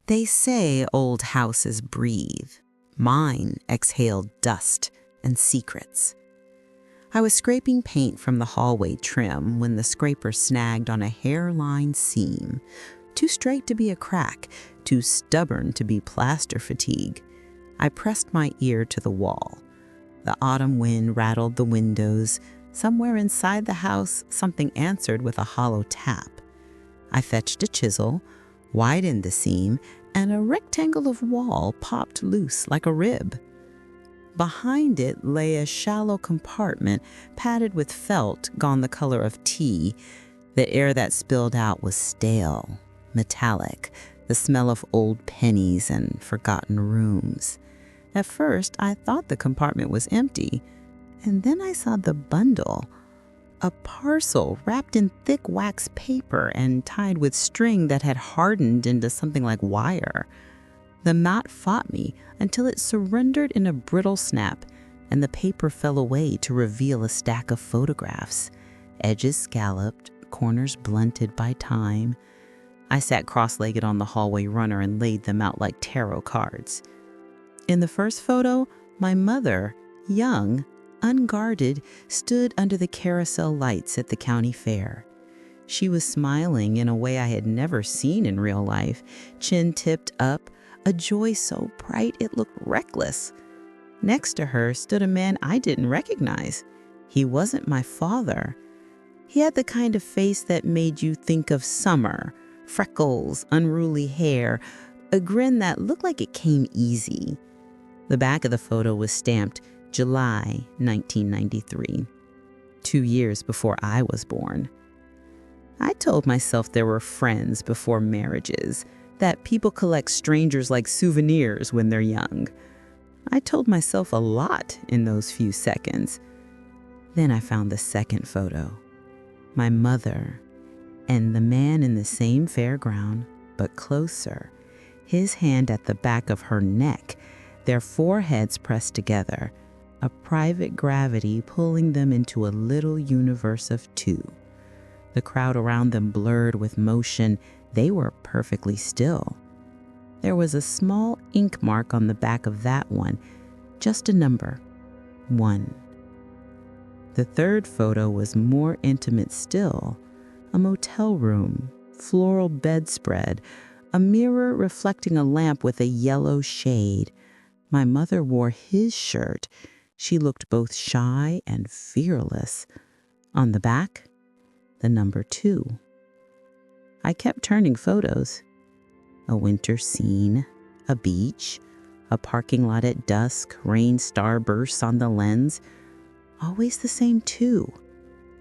They say old houses breathe. Mine exhaled dust and secrets. I was scraping paint from the hallway trim when the scraper snagged on a hairline seam, too straight to be a crack, too stubborn to be plaster fatigue. I pressed my ear to the wall. The autumn wind rattled the windows. Somewhere inside the house, something answered with a hollow tap. I fetched a chisel, widened the seam, and a rectangle of wall popped loose like a rib. Behind it lay a shallow compartment padded with felt gone the color of tea. The air that spilled out was stale, metallic, the smell of old pennies and forgotten rooms. At first, I thought the compartment was empty, and then I saw the bundle. A parcel wrapped in thick wax paper and tied with string that had hardened into something like wire. The knot fought me until it surrendered in a brittle snap, and the paper fell away to reveal a stack of photographs, edges scalloped, corners blunted by time. I sat cross-legged on the hallway runner and laid them out like tarot cards. In the first photo, my mother, young, unguarded, stood under the carousel lights at the county fair. She was smiling in a way I had never seen in real life, chin tipped up, a joy so bright it looked reckless. Next to her stood a man I didn't recognize. He wasn't my father. He had the kind of face that made you think of summer, freckles, unruly hair, a grin that looked like it came easy. The back of the photo was stamped July 1993, 2 years before I was born. I told myself there were friends before marriages, that people collect strangers like souvenirs when they're young. I told myself a lot in those few seconds. Then I found the second photo, my mother, and the man in the same fairground, but closer, his hand at the back of her neck, their foreheads pressed together, a private gravity pulling them into a little universe of two. The crowd around them blurred with motion. They were perfectly still. There was a small ink mark on the back of that one, just a number, 1. The third photo was more intimate still, a motel room, floral bedspread, a mirror reflecting a lamp with a yellow shade. My mother wore his shirt. She looked both shy and fearless. On the back, the number 2. I kept turning photos. A winter scene, a beach, a parking lot at dusk, rain starbursts on the lens. Always the same 2.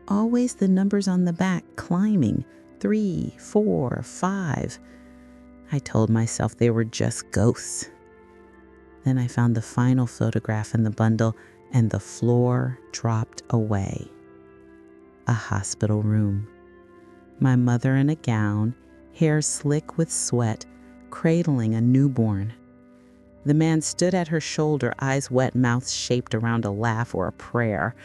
Always the numbers on the back climbing, 3, 4, 5. I told myself they were just ghosts. Then I found the final photograph in the bundle, and the floor dropped away. A hospital room. My mother in a gown, hair slick with sweat, cradling a newborn. The man stood at her shoulder, eyes wet, mouth shaped around a laugh or a prayer.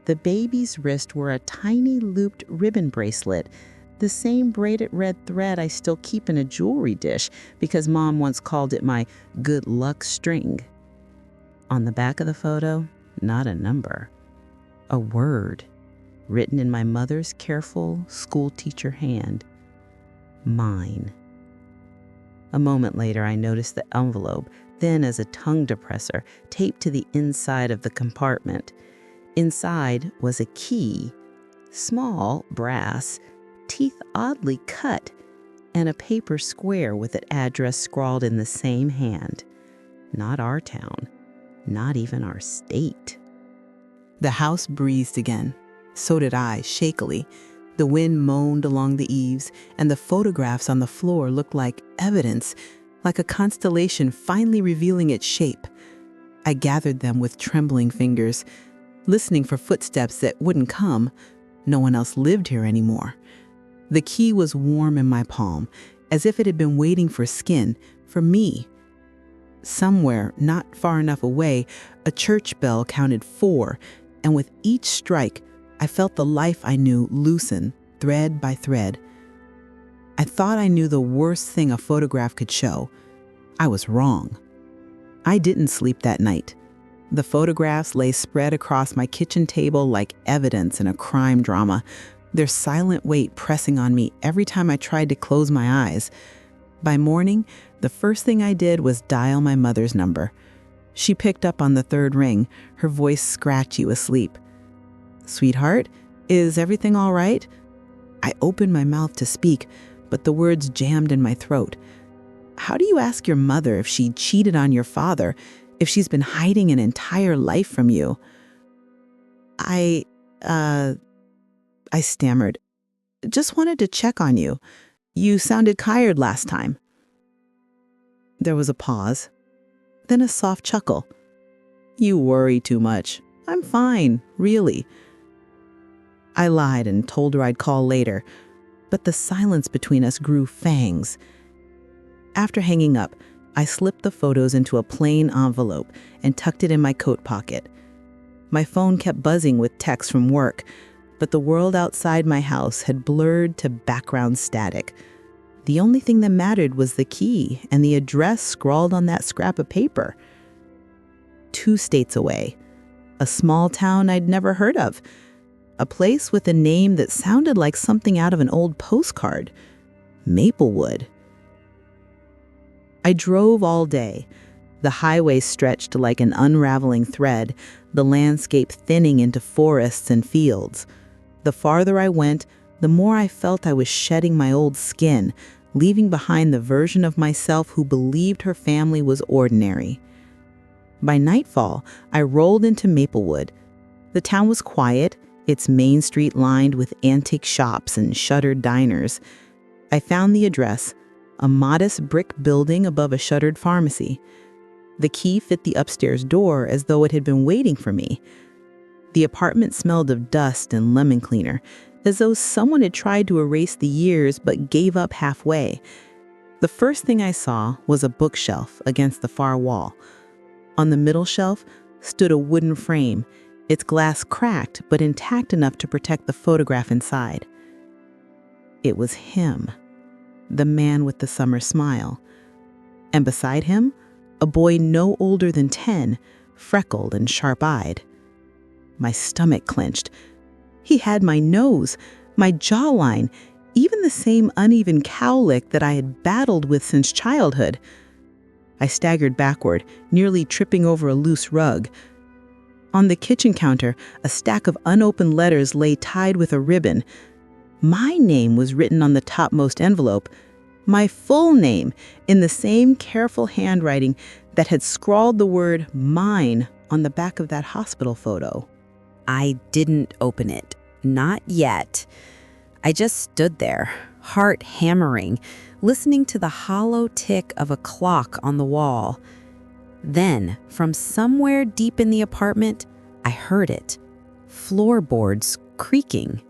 The baby's wrist wore a tiny looped ribbon bracelet, the same braided red thread I still keep in a jewelry dish because Mom once called it my good luck string. On the back of the photo, not a number, a word written in my mother's careful schoolteacher hand, mine. A moment later, I noticed the envelope, thin as a tongue depressor, taped to the inside of the compartment. Inside was a key, small, brass, teeth oddly cut, and a paper square with an address scrawled in the same hand. Not our town, not even our state. The house breathed again. So did I, shakily. The wind moaned along the eaves, and the photographs on the floor looked like evidence, like a constellation finally revealing its shape. I gathered them with trembling fingers, listening for footsteps that wouldn't come. No one else lived here anymore. The key was warm in my palm, as if it had been waiting for skin, for me. Somewhere, not far enough away, a church bell counted 4, and with each strike, I felt the life I knew loosen, thread by thread. I thought I knew the worst thing a photograph could show. I was wrong. I didn't sleep that night. The photographs lay spread across my kitchen table like evidence in a crime drama, their silent weight pressing on me every time I tried to close my eyes. By morning, the first thing I did was dial my mother's number. She picked up on the third ring, her voice scratchy with sleep. "Sweetheart, is everything all right?" I opened my mouth to speak, but the words jammed in my throat. "How do you ask your mother if she cheated on your father, if she's been hiding an entire life from you?" I stammered. "Just wanted to check on you. You sounded tired last time." There was a pause, then a soft chuckle. "You worry too much. I'm fine, really." I lied and told her I'd call later, but the silence between us grew fangs. After hanging up, I slipped the photos into a plain envelope and tucked it in my coat pocket. My phone kept buzzing with texts from work, but the world outside my house had blurred to background static. The only thing that mattered was the key and the address scrawled on that scrap of paper. 2 states away, a small town I'd never heard of, a place with a name that sounded like something out of an old postcard, Maplewood. I drove all day. The highway stretched like an unraveling thread, the landscape thinning into forests and fields. The farther I went, the more I felt I was shedding my old skin, leaving behind the version of myself who believed her family was ordinary. By nightfall, I rolled into Maplewood. The town was quiet, its main street lined with antique shops and shuttered diners. I found the address, a modest brick building above a shuttered pharmacy. The key fit the upstairs door as though it had been waiting for me. The apartment smelled of dust and lemon cleaner, as though someone had tried to erase the years but gave up halfway. The first thing I saw was a bookshelf against the far wall. On the middle shelf stood a wooden frame, its glass cracked but intact enough to protect the photograph inside. It was him, the man with the summer smile. And beside him, a boy no older than 10, freckled and sharp-eyed. My stomach clenched. He had my nose, my jawline, even the same uneven cowlick that I had battled with since childhood. I staggered backward, nearly tripping over a loose rug. On the kitchen counter, a stack of unopened letters lay tied with a ribbon. My name was written on the topmost envelope, my full name, in the same careful handwriting that had scrawled the word "mine" on the back of that hospital photo. I didn't open it. Not yet. I just stood there, heart hammering, listening to the hollow tick of a clock on the wall. Then, from somewhere deep in the apartment, I heard it. Floorboards creaking.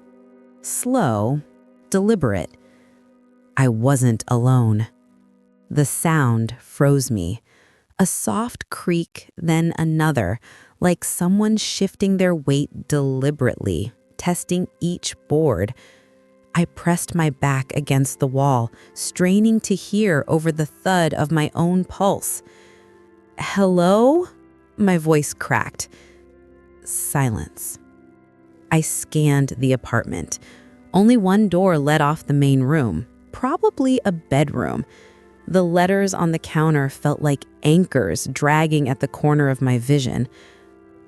Slow, deliberate. I wasn't alone. The sound froze me. A soft creak, then another, like someone shifting their weight deliberately, testing each board. I pressed my back against the wall, straining to hear over the thud of my own pulse. "Hello?" My voice cracked. Silence. I scanned the apartment. Only one door led off the main room, probably a bedroom. The letters on the counter felt like anchors dragging at the corner of my vision.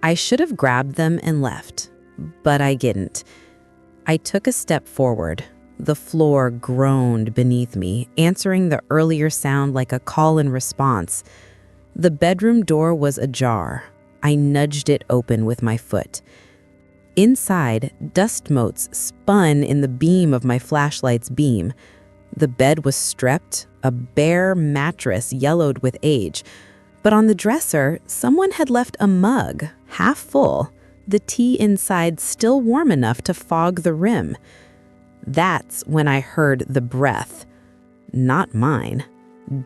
I should have grabbed them and left, but I didn't. I took a step forward. The floor groaned beneath me, answering the earlier sound like a call and response. The bedroom door was ajar. I nudged it open with my foot. Inside, dust motes spun in the beam of my flashlight's beam. The bed was stripped, a bare mattress yellowed with age. But on the dresser, someone had left a mug, half full, the tea inside still warm enough to fog the rim. That's when I heard the breath. Not mine.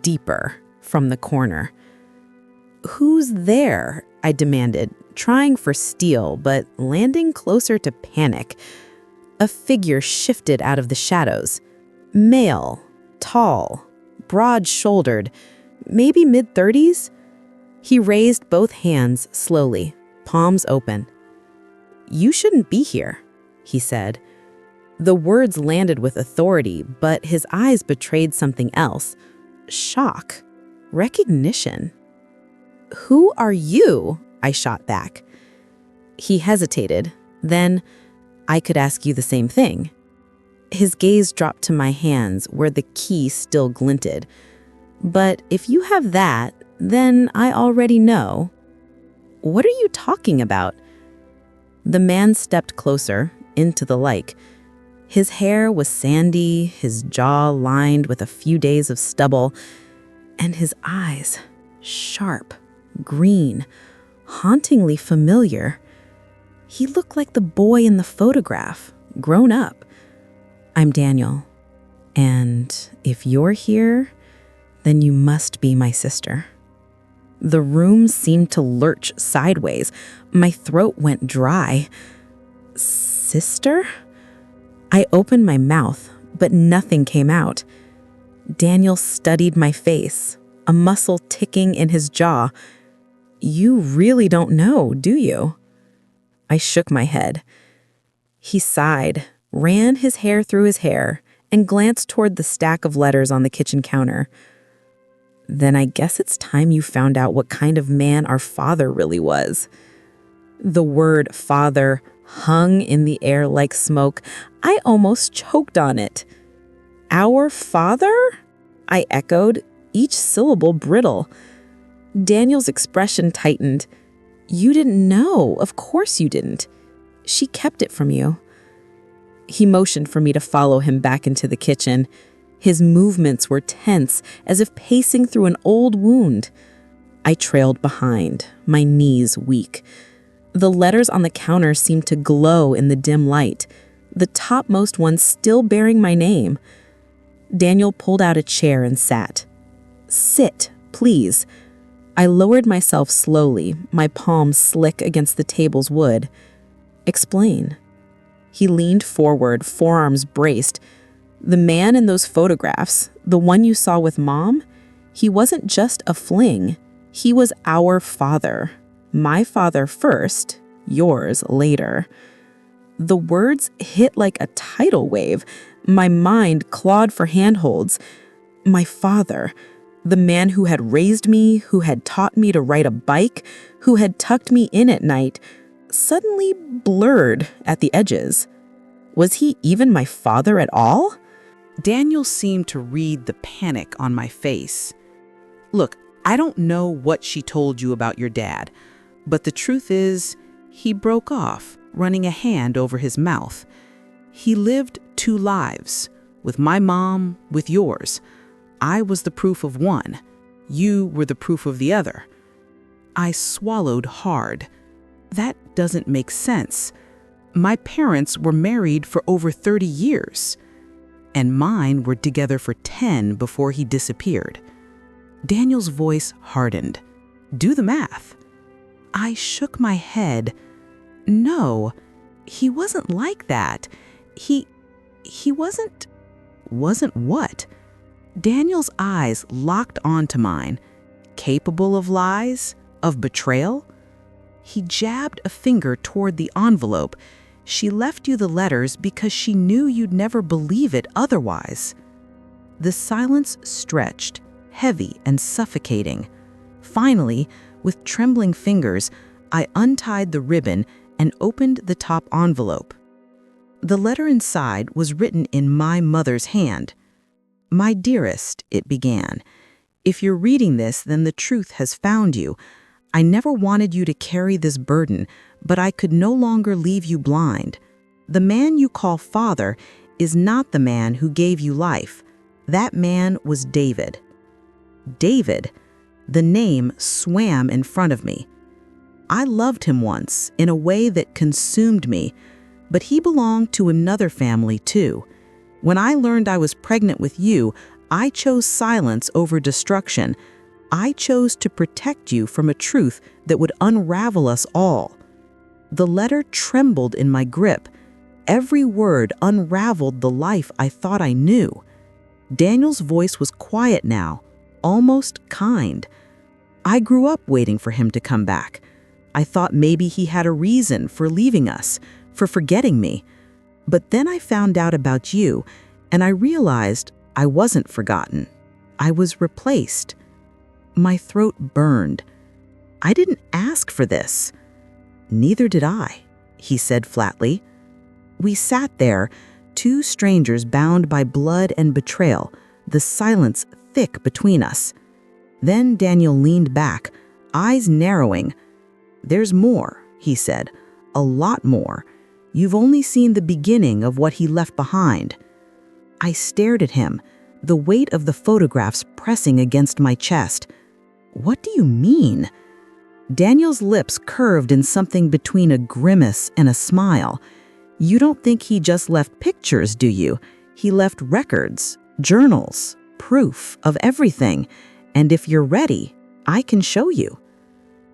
Deeper, from the corner. "Who's there?" I demanded, trying for steel, but landing closer to panic. A figure shifted out of the shadows. Male, tall, broad-shouldered, maybe mid-30s. He raised both hands slowly, palms open. "You shouldn't be here," he said. The words landed with authority, but his eyes betrayed something else. Shock. Recognition. "Who are you?" I shot back. He hesitated. Then, "I could ask you the same thing." His gaze dropped to my hands where the key still glinted. "But if you have that, then I already know." "What are you talking about?" The man stepped closer, into the light. His hair was sandy, his jaw lined with a few days of stubble, and his eyes, sharp, green, hauntingly familiar. He looked like the boy in the photograph, grown up. "I'm Daniel, and if you're here, then you must be my sister." The room seemed to lurch sideways. My throat went dry. "Sister?" I opened my mouth, but nothing came out. Daniel studied my face, a muscle ticking in his jaw. "You really don't know, do you?" I shook my head. He sighed, ran his hair through his hair, and glanced toward the stack of letters on the kitchen counter. "Then I guess it's time you found out what kind of man our father really was." The word father hung in the air like smoke. I almost choked on it. "Our father?" I echoed, each syllable brittle. Daniel's expression tightened. "You didn't know. Of course you didn't. She kept it from you." He motioned for me to follow him back into the kitchen. His movements were tense, as if pacing through an old wound. I trailed behind, my knees weak. The letters on the counter seemed to glow in the dim light, the topmost one still bearing my name. Daniel pulled out a chair and sat. "Sit, please." I lowered myself slowly, my palms slick against the table's wood. "Explain." He leaned forward, forearms braced. "The man in those photographs, the one you saw with Mom, he wasn't just a fling. He was our father. My father first, yours later." The words hit like a tidal wave. My mind clawed for handholds. My father, the man who had raised me, who had taught me to ride a bike, who had tucked me in at night, suddenly blurred at the edges. Was he even my father at all? Daniel seemed to read the panic on my face. "Look, I don't know what she told you about your dad, but the truth is, he broke off, running a hand over his mouth. He lived 2 lives, with my mom, with yours. I was the proof of one. You were the proof of the other." I swallowed hard. That doesn't make sense. My parents were married for over 30 years, and mine were together for 10 before he disappeared. Daniel's voice hardened. "Do the math." I shook my head. "No, he wasn't like that. He wasn't..." "Wasn't what?" Daniel's eyes locked onto mine. "Capable of lies? Of betrayal?" He jabbed a finger toward the envelope. "She left you the letters because she knew you'd never believe it otherwise." The silence stretched, heavy and suffocating. Finally, with trembling fingers, I untied the ribbon and opened the top envelope. The letter inside was written in my mother's hand. "My dearest," it began, "if you're reading this, then the truth has found you. I never wanted you to carry this burden, but I could no longer leave you blind. The man you call father is not the man who gave you life. That man was David." David. The name swam in front of me. I loved him once in a way that consumed me, but he belonged to another family too. When I learned I was pregnant with you, I chose silence over destruction. I chose to protect you from a truth that would unravel us all. The letter trembled in my grip. Every word unraveled the life I thought I knew. Daniel's voice was quiet now, almost kind. I grew up waiting for him to come back. I thought maybe he had a reason for leaving us, for forgetting me. But then I found out about you, and I realized I wasn't forgotten. I was replaced. My throat burned. I didn't ask for this. Neither did I, he said flatly. We sat there, two strangers bound by blood and betrayal, the silence thick between us. Then Daniel leaned back, eyes narrowing. There's more, he said, a lot more. You've only seen the beginning of what he left behind. I stared at him, the weight of the photographs pressing against my chest. What do you mean? Daniel's lips curved in something between a grimace and a smile. You don't think he just left pictures, do you? He left records, journals, proof of everything. And if you're ready, I can show you.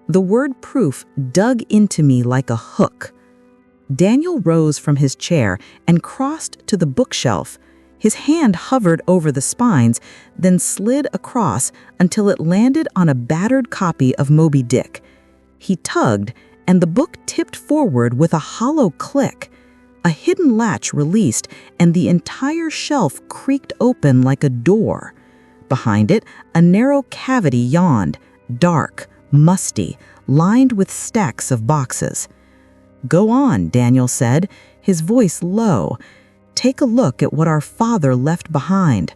The word proof dug into me like a hook. Daniel rose from his chair and crossed to the bookshelf. His hand hovered over the spines, then slid across until it landed on a battered copy of Moby Dick. He tugged, and the book tipped forward with a hollow click. A hidden latch released, and the entire shelf creaked open like a door. Behind it, a narrow cavity yawned, dark, musty, lined with stacks of boxes. Go on, Daniel said, his voice low. Take a look at what our father left behind.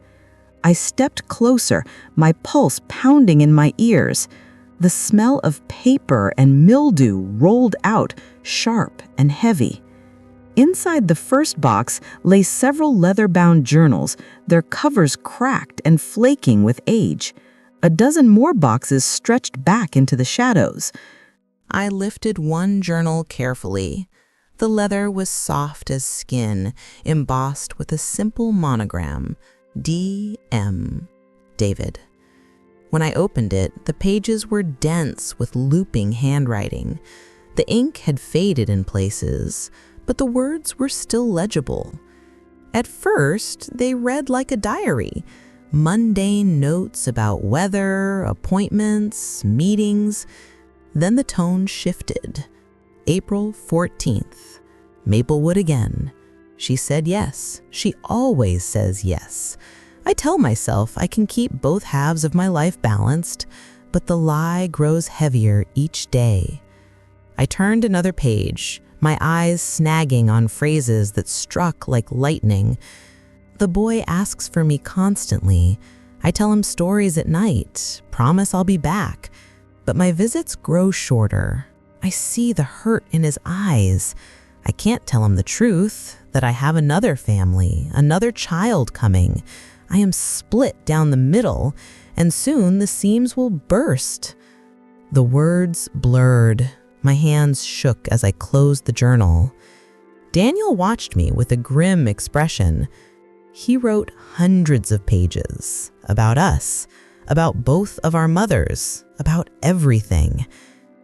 I stepped closer, my pulse pounding in my ears. The smell of paper and mildew rolled out, sharp and heavy. Inside the first box lay several leather-bound journals, their covers cracked and flaking with age. A dozen more boxes stretched back into the shadows. I lifted one journal carefully. The leather was soft as skin, embossed with a simple monogram, D.M. David. When I opened it, the pages were dense with looping handwriting. The ink had faded in places, but the words were still legible. At first, they read like a diary, mundane notes about weather, appointments, meetings. Then the tone shifted. April 14th. Maplewood again. She said yes. She always says yes. I tell myself I can keep both halves of my life balanced, but the lie grows heavier each day. I turned another page, my eyes snagging on phrases that struck like lightning. The boy asks for me constantly. I tell him stories at night, promise I'll be back. But my visits grow shorter. I see the hurt in his eyes. I can't tell him the truth, that I have another family, another child coming. I am split down the middle, and soon the seams will burst. The words blurred. My hands shook as I closed the journal. Daniel watched me with a grim expression. He wrote hundreds of pages about us, about both of our mothers, about everything.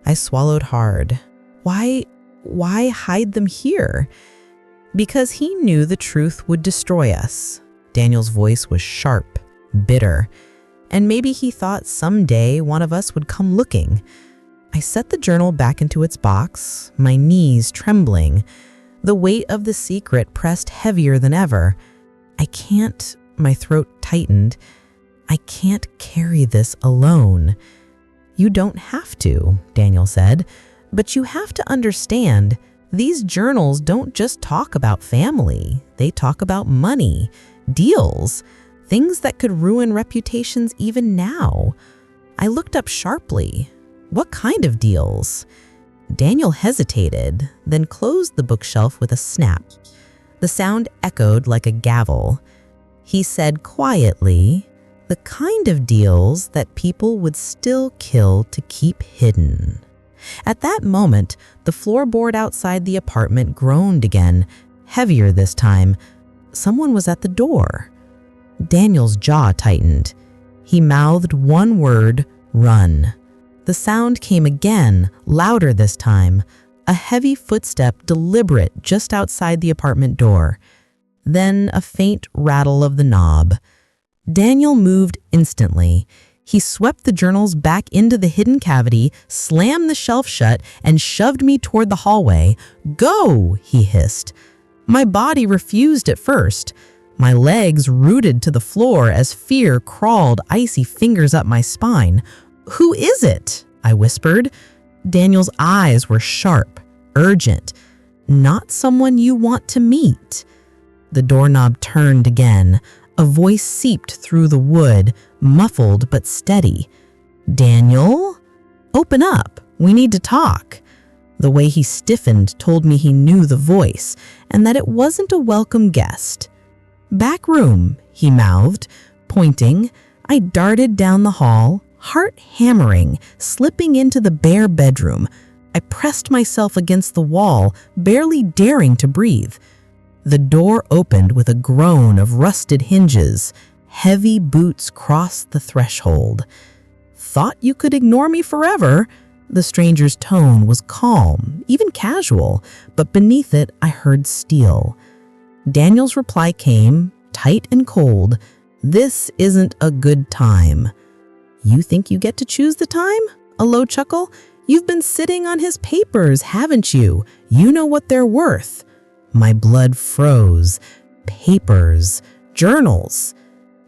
I swallowed hard. Why hide them here? Because he knew the truth would destroy us. Daniel's voice was sharp, bitter, and maybe he thought someday one of us would come looking. I set the journal back into its box, my knees trembling. The weight of the secret pressed heavier than ever. I can't, my throat tightened. I can't carry this alone. You don't have to, Daniel said, but you have to understand, these journals don't just talk about family. They talk about money, deals, things that could ruin reputations even now. I looked up sharply. What kind of deals? Daniel hesitated, then closed the bookshelf with a snap. The sound echoed like a gavel. He said quietly, the kind of deals that people would still kill to keep hidden. At that moment, the floorboard outside the apartment groaned again, heavier this time. Someone was at the door. Daniel's jaw tightened. He mouthed one word, run. The sound came again, louder this time. A heavy footstep, deliberate, just outside the apartment door. Then a faint rattle of the knob. Daniel moved instantly. He swept the journals back into the hidden cavity, slammed the shelf shut, and shoved me toward the hallway. "Go!" he hissed. My body refused at first. My legs rooted to the floor as fear crawled icy fingers up my spine. "Who is it?" I whispered. Daniel's eyes were sharp, urgent. "Not someone you want to meet." The doorknob turned again. A voice seeped through the wood, muffled but steady. "Daniel? Open up. We need to talk." The way he stiffened told me he knew the voice and that it wasn't a welcome guest. "Back room," he mouthed, pointing. I darted down the hall, heart hammering, slipping into the bare bedroom. I pressed myself against the wall, barely daring to breathe. The door opened with a groan of rusted hinges. Heavy boots crossed the threshold. "Thought you could ignore me forever?" The stranger's tone was calm, even casual, but beneath it I heard steel. Daniel's reply came, tight and cold. "This isn't a good time." "You think you get to choose the time?" A low chuckle. "You've been sitting on his papers, haven't you? You know what they're worth." My blood froze. Papers, journals.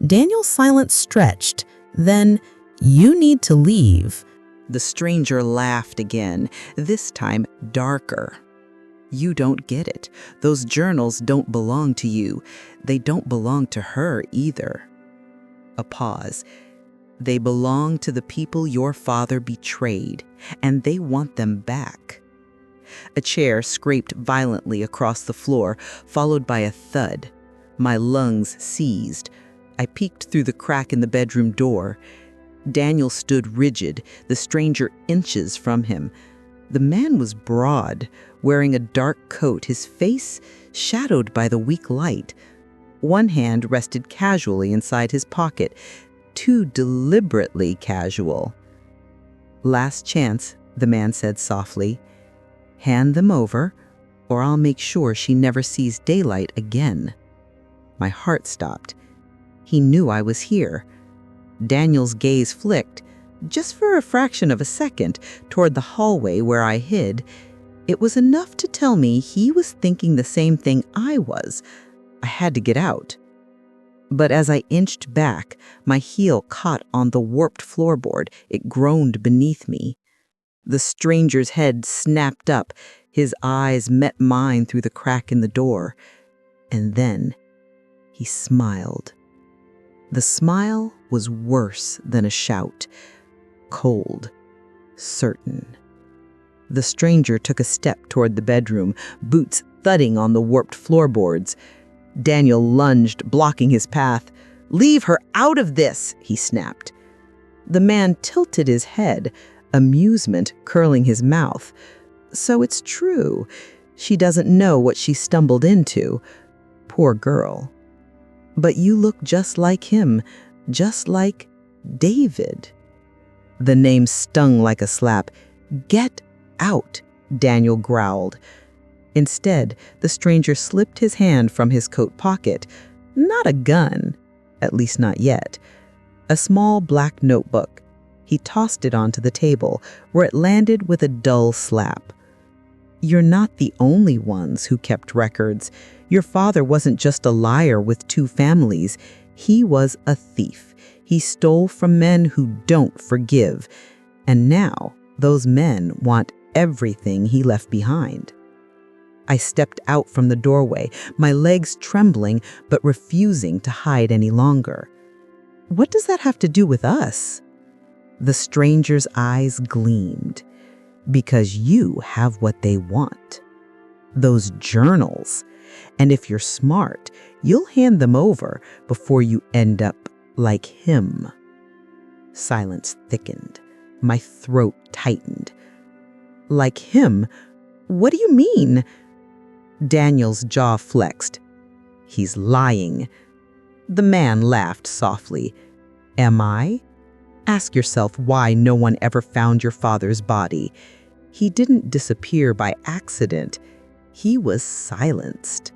Daniel's silence stretched. Then, "You need to leave." The stranger laughed again, this time darker. "You don't get it. Those journals don't belong to you. They don't belong to her either." A pause. "They belong to the people your father betrayed, and they want them back." A chair scraped violently across the floor, followed by a thud. My lungs seized. I peeked through the crack in the bedroom door. Daniel stood rigid, the stranger inches from him. The man was broad, wearing a dark coat, his face shadowed by the weak light. One hand rested casually inside his pocket, too deliberately casual. "Last chance," the man said softly. "Hand them over, or I'll make sure she never sees daylight again." My heart stopped. He knew I was here. Daniel's gaze flicked, just for a fraction of a second, toward the hallway where I hid. It was enough to tell me he was thinking the same thing I was. I had to get out. But as I inched back, my heel caught on the warped floorboard. It groaned beneath me. The stranger's head snapped up. His eyes met mine through the crack in the door. And then he smiled. The smile was worse than a shout. Cold, certain. The stranger took a step toward the bedroom, boots thudding on the warped floorboards. Daniel lunged, blocking his path. "Leave her out of this," he snapped. The man tilted his head, amusement curling his mouth. "So it's true. She doesn't know what she stumbled into. Poor girl. But you look just like him, just like David." The name stung like a slap. "Get out," Daniel growled. Instead, the stranger slipped his hand from his coat pocket. Not a gun, at least not yet. A small black notebook. He tossed it onto the table, where it landed with a dull slap. "You're not the only ones who kept records. Your father wasn't just a liar with 2 families. He was a thief. He stole from men who don't forgive. And now, those men want everything he left behind." I stepped out from the doorway, my legs trembling but refusing to hide any longer. "What does that have to do with us?" The stranger's eyes gleamed. "Because you have what they want. Those journals. And if you're smart, you'll hand them over before you end up like him." Silence thickened. My throat tightened. "Like him? What do you mean?" Daniel's jaw flexed. "He's lying." The man laughed softly. "Am I? Ask yourself why no one ever found your father's body. He didn't disappear by accident. He was silenced."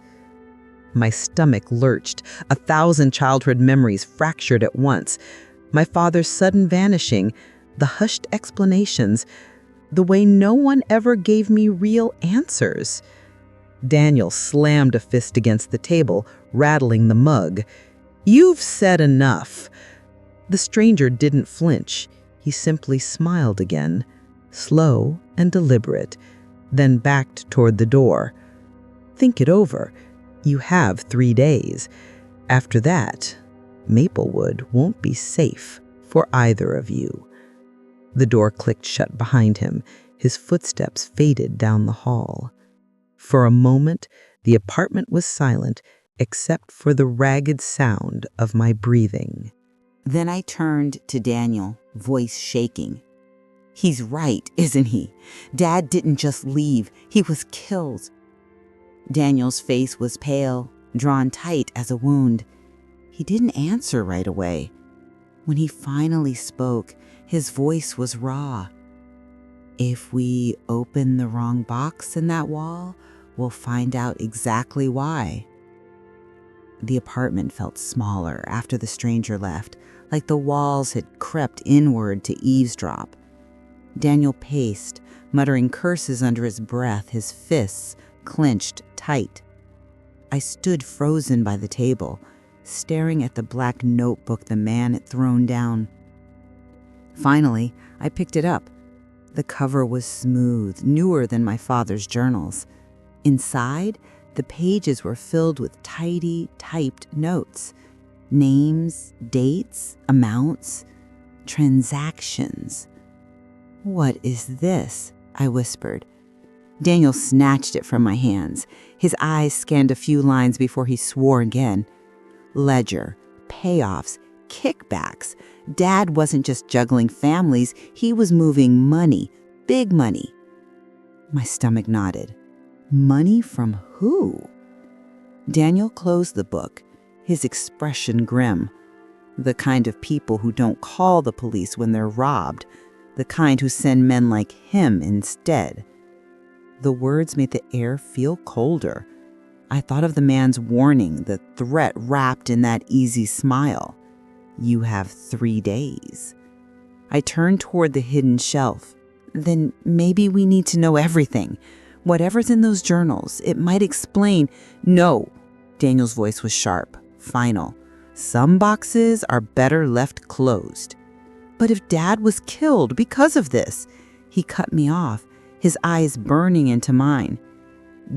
My stomach lurched, 1,000 childhood memories fractured at once. My father's sudden vanishing, the hushed explanations, the way no one ever gave me real answers. Daniel slammed a fist against the table, rattling the mug. "You've said enough." The stranger didn't flinch. He simply smiled again, slow and deliberate, then backed toward the door. "Think it over. You have 3 days. After that, Maplewood won't be safe for either of you." The door clicked shut behind him. His footsteps faded down the hall. For a moment, the apartment was silent except for the ragged sound of my breathing. Then I turned to Daniel, voice shaking. "He's right, isn't he? Dad didn't just leave, he was killed." Daniel's face was pale, drawn tight as a wound. He didn't answer right away. When he finally spoke, his voice was raw. "If we open the wrong box in that wall, we'll find out exactly why." The apartment felt smaller after the stranger left, like the walls had crept inward to eavesdrop. Daniel paced, muttering curses under his breath, his fists clenched tight. I stood frozen by the table, staring at the black notebook the man had thrown down. Finally, I picked it up. The cover was smooth, newer than my father's journals. Inside, the pages were filled with tidy, typed notes. Names, dates, amounts, transactions. "What is this?" I whispered. Daniel snatched it from my hands. His eyes scanned a few lines before he swore again. Ledger, payoffs, kickbacks. Dad wasn't just juggling families, he was moving money, big money. My stomach nodded. Money from who? Daniel closed the book, his expression grim. The kind of people who don't call the police when they're robbed, the kind who send men like him instead. The words made the air feel colder. I thought of the man's warning, the threat wrapped in that easy smile. "You have 3 days." I turned toward the hidden shelf. "Then maybe we need to know everything. Whatever's in those journals, it might explain." "No." Daniel's voice was sharp, final. "Some boxes are better left closed." "But if Dad was killed because of this?" He cut me off, his eyes burning into mine.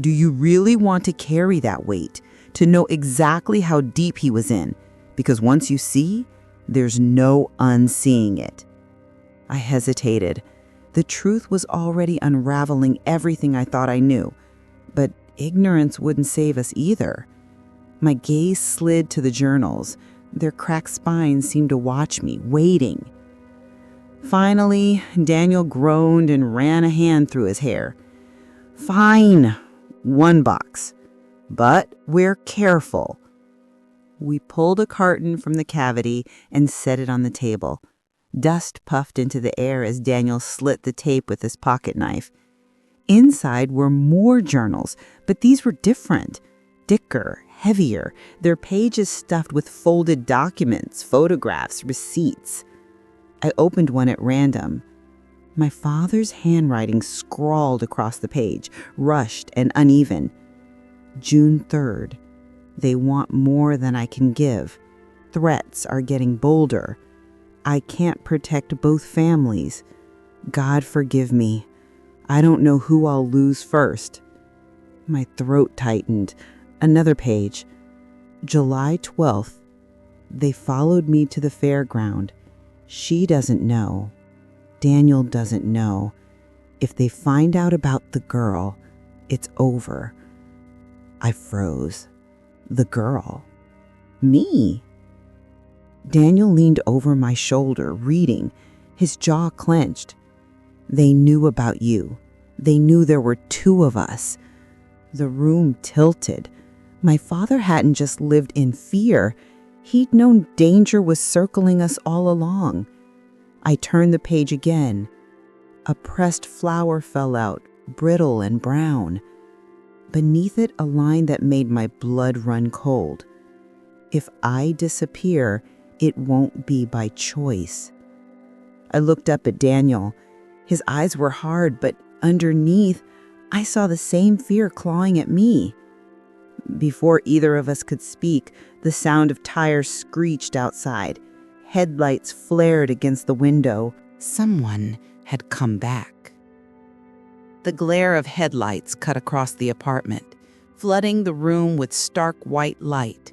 "Do you really want to carry that weight, to know exactly how deep he was in? Because once you see, there's no unseeing it." I hesitated. The truth was already unraveling everything I thought I knew, but ignorance wouldn't save us either. My gaze slid to the journals. Their cracked spines seemed to watch me, waiting. Finally, Daniel groaned and ran a hand through his hair. "Fine, 1 box. But we're careful." We pulled a carton from the cavity and set it on the table. Dust puffed into the air as Daniel slit the tape with his pocket knife. Inside were more journals, but these were different. Thicker, heavier, their pages stuffed with folded documents, photographs, receipts. I opened one at random. My father's handwriting scrawled across the page, rushed and uneven. June 3rd. They want more than I can give. Threats are getting bolder. I can't protect both families. God forgive me. I don't know who I'll lose first. My throat tightened. Another page. July 12th. They followed me to the fairground. She doesn't know. Daniel doesn't know. If they find out about the girl, it's over. I froze. The girl. Me. Daniel leaned over my shoulder, reading, his jaw clenched. "They knew about you. They knew there were 2 of us." The room tilted. My father hadn't just lived in fear. He'd known danger was circling us all along. I turned the page again. A pressed flower fell out, brittle and brown. Beneath it, a line that made my blood run cold. If I disappear, it won't be by choice. I looked up at Daniel. His eyes were hard, but underneath, I saw the same fear clawing at me. Before either of us could speak, the sound of tires screeched outside. Headlights flared against the window. Someone had come back. The glare of headlights cut across the apartment, flooding the room with stark white light.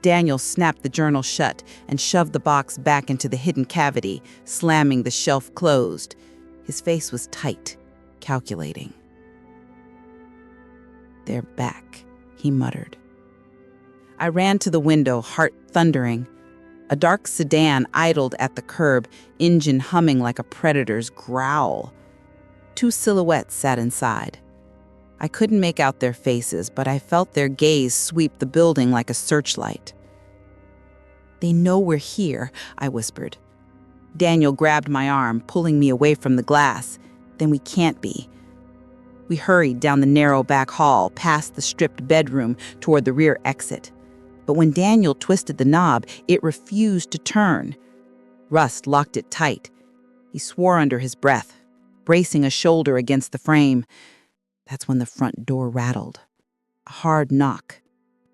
Daniel snapped the journal shut and shoved the box back into the hidden cavity, slamming the shelf closed. His face was tight, calculating. "They're back," he muttered. I ran to the window, heart thundering. A dark sedan idled at the curb, engine humming like a predator's growl. 2 silhouettes sat inside. I couldn't make out their faces, but I felt their gaze sweep the building like a searchlight. "They know we're here," I whispered. Daniel grabbed my arm, pulling me away from the glass. "Then we can't be." We hurried down the narrow back hall, past the stripped bedroom, toward the rear exit. But when Daniel twisted the knob, it refused to turn. Rust locked it tight. He swore under his breath, bracing a shoulder against the frame. That's when the front door rattled. A hard knock.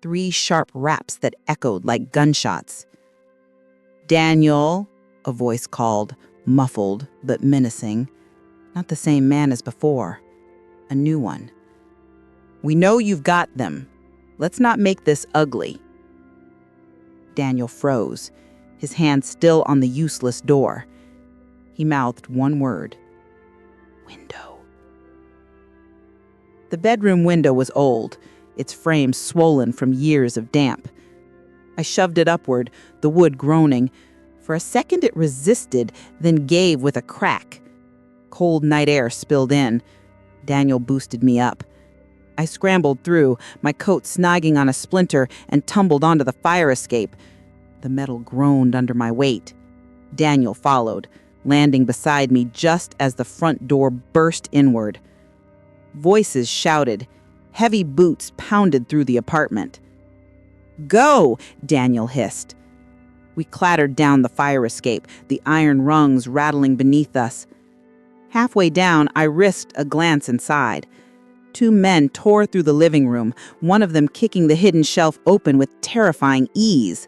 3 sharp raps that echoed like gunshots. "Daniel," a voice called, muffled but menacing. Not the same man as before. A new one. "We know you've got them. Let's not make this ugly." Daniel froze, his hand still on the useless door. He mouthed one word. "Window." The bedroom window was old, its frame swollen from years of damp. I shoved it upward, the wood groaning. For a second it resisted, then gave with a crack. Cold night air spilled in. Daniel boosted me up. I scrambled through, my coat snagging on a splinter, and tumbled onto the fire escape. The metal groaned under my weight. Daniel followed, landing beside me just as the front door burst inward. Voices shouted. Heavy boots pounded through the apartment. "Go!" Daniel hissed. We clattered down the fire escape, the iron rungs rattling beneath us. Halfway down, I risked a glance inside. 2 men tore through the living room, one of them kicking the hidden shelf open with terrifying ease.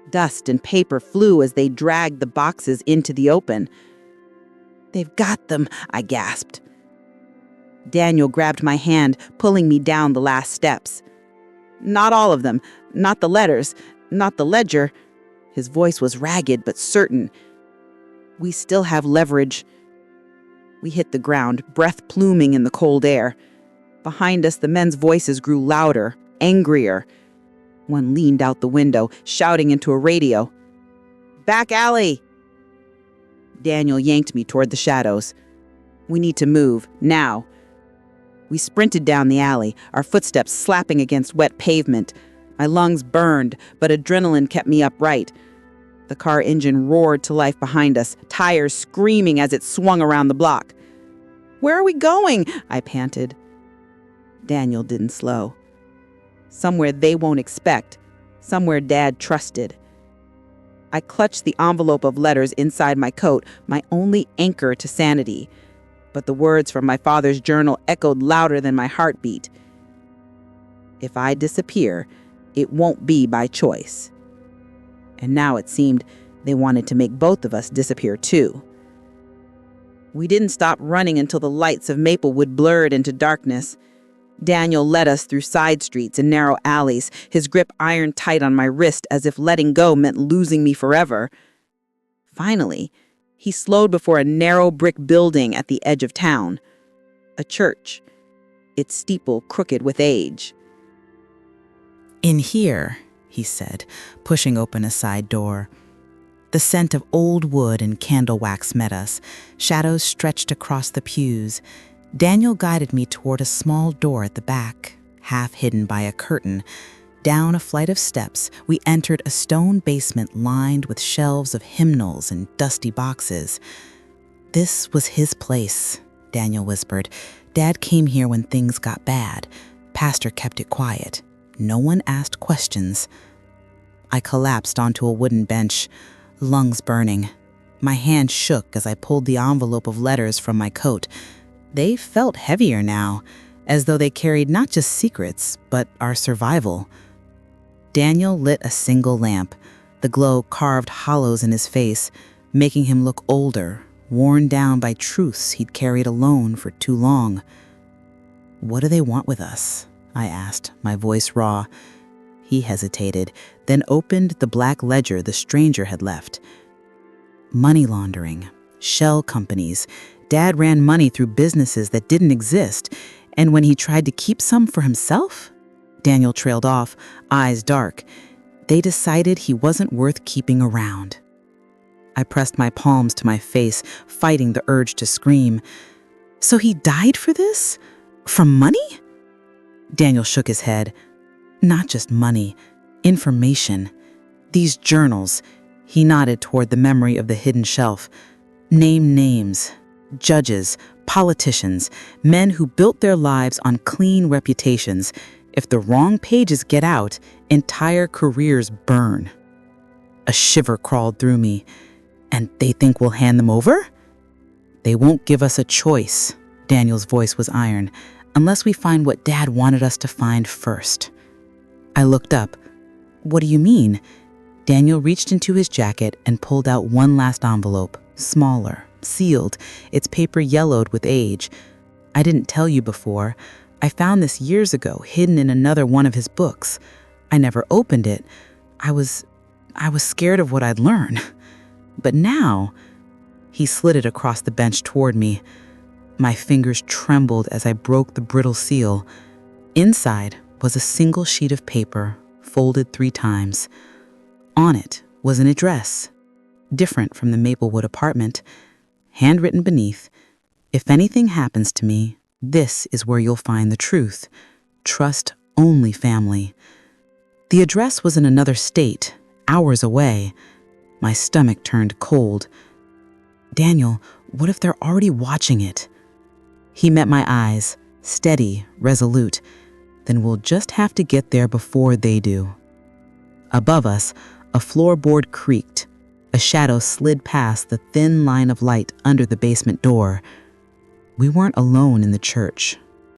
Dust and paper flew as they dragged the boxes into the open. "They've got them," I gasped. Daniel grabbed my hand, pulling me down the last steps. "Not all of them. Not the letters. Not the ledger." His voice was ragged but certain. "We still have leverage." We hit the ground, breath pluming in the cold air. Behind us, the men's voices grew louder, angrier. One leaned out the window, shouting into a radio. "Back alley!" Daniel yanked me toward the shadows. "We need to move, now." We sprinted down the alley, our footsteps slapping against wet pavement. My lungs burned, but adrenaline kept me upright. The car engine roared to life behind us, tires screaming as it swung around the block. "Where are we going?" I panted. Daniel didn't slow. Somewhere they won't expect, somewhere Dad trusted. I clutched the envelope of letters inside my coat, my only anchor to sanity. But the words from my father's journal echoed louder than my heartbeat. If I disappear, it won't be by choice. And now it seemed they wanted to make both of us disappear too. We didn't stop running until the lights of Maplewood blurred into darkness. Daniel led us through side streets and narrow alleys, his grip iron tight on my wrist as if letting go meant losing me forever. Finally, he slowed before a narrow brick building at the edge of town. A church, its steeple crooked with age. "In here," he said, pushing open a side door. The scent of old wood and candle wax met us. Shadows stretched across the pews. Daniel guided me toward a small door at the back, half hidden by a curtain. Down a flight of steps, we entered a stone basement lined with shelves of hymnals and dusty boxes. "This was his place," Daniel whispered. "Dad came here when things got bad. pastor kept it quiet. No one asked questions. I collapsed onto a wooden bench, lungs burning. My hand shook as I pulled the envelope of letters from my coat. They felt heavier now, as though they carried not just secrets, but our survival. Daniel lit a single lamp. The glow carved hollows in his face, making him look older, worn down by truths he'd carried alone for too long. "What do they want with us?" I asked, my voice raw. He hesitated, then opened the black ledger the stranger had left. "Money laundering, shell companies. Dad ran money through businesses that didn't exist, and when he tried to keep some for himself," Daniel trailed off, eyes dark, "they decided he wasn't worth keeping around." I pressed my palms to my face, fighting the urge to scream. "So he died for this? From money?" Daniel shook his head. "Not just money, information. These journals." He nodded toward the memory of the hidden shelf. "Name names, judges, politicians, men who built their lives on clean reputations. If the wrong pages get out, entire careers burn." A shiver crawled through me. "And they think we'll hand them over?" "They won't give us a choice," Daniel's voice was iron, "unless we find what Dad wanted us to find first." I looked up. "What do you mean?" Daniel reached into his jacket and pulled out one last envelope, smaller, sealed, its paper yellowed with age. "I didn't tell you before. I found this years ago, hidden in another one of his books. I never opened it. I was scared of what I'd learn. But now," he slid it across the bench toward me. My fingers trembled as I broke the brittle seal. Inside was a single sheet of paper, folded 3 times. On it was an address, different from the Maplewood apartment, handwritten beneath, "If anything happens to me, this is where you'll find the truth. Trust only family." The address was in another state, hours away. My stomach turned cold. "Daniel, what if they're already watching it?" He met my eyes, steady, resolute. "Then we'll just have to get there before they do." Above us, a floorboard creaked. A shadow slid past the thin line of light under the basement door. We weren't alone in the church.